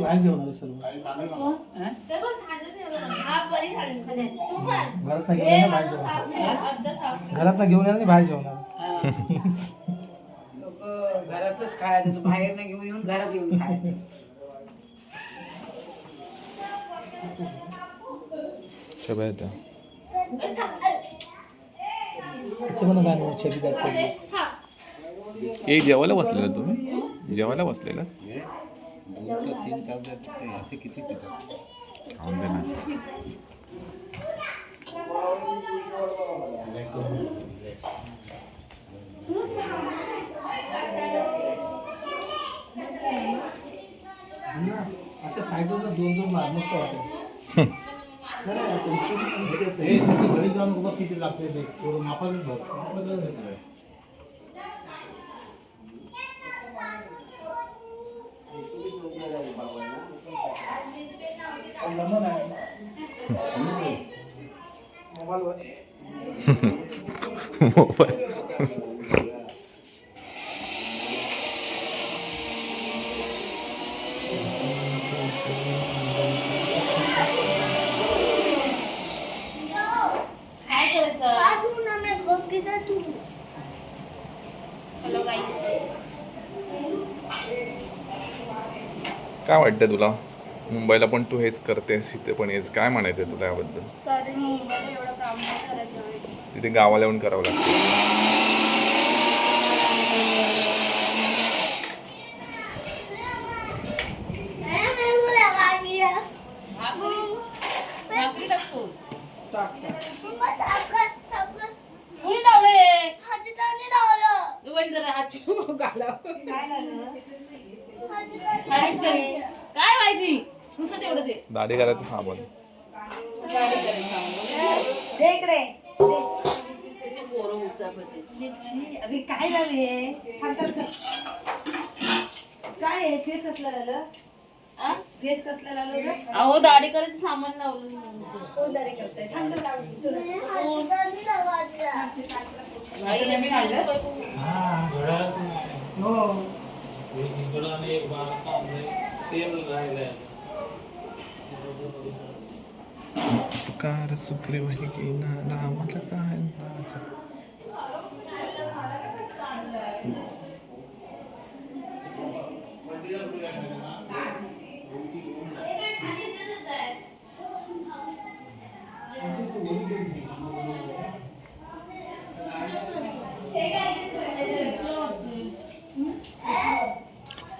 बाहेर जेवणार आहे सर्व. घरात घेऊन येणार बाहेर जेवणार. घरातच खायचं, बाहेर नाही घेऊन येऊन घरात येऊन खायचं. हे जेवायला बसलेला तुम्ही? जेवायला बसलेला खाऊन दे ना. अच्छा साईडला दोन मस्त वाटेल. घरी जाऊन उभं किती लागते ते थोडं मापाच बघ. मोबाईल काय वाटतं तुला? मुंबईला पण तू हेच करतेस, इथे पण हेच, काय म्हणायचंय तुला याबद्दल? तिथे गावाला येऊन करावं लागतं. काय माहिती नुसतं तेवढं ते दाढी करायचं साबण. काय झाले काय फेस कसला झालं? फेस कसला झालं? अहो दाढी करायचं सामान लावलं. पुकार सुखरी वही की ना मला काय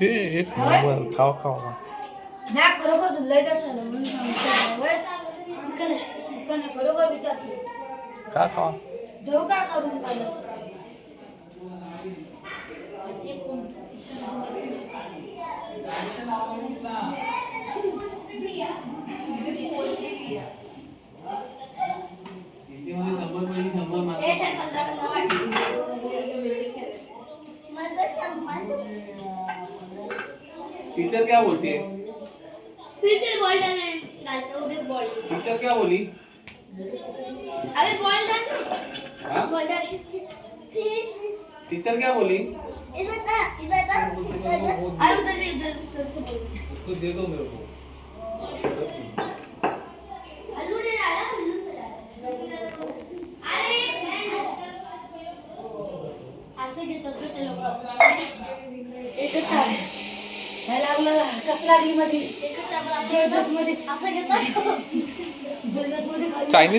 हे खावा खावा. खरोखर झुलायचं असलं म्हणून चिकन चिकन खरोखर विचारतो का खावा देऊ का करून पाहिलं. टीचर क्या बोलती है? टीचर बॉल डालने डालते उधर बॉल. टीचर क्या बोली? अरे बॉल डाल. हाँ? बॉल डाल. टीचर क्या बोली? इधर था अरे उधर से बोल. उसको दे दो मेरे को. आलू ने डाला आलू से डाला. अरे ऐसे घेतात ते लोक. एकटा लागलं कसला मध्ये एकटा मध्ये असं घेतात. जल्लस मध्ये चायनीज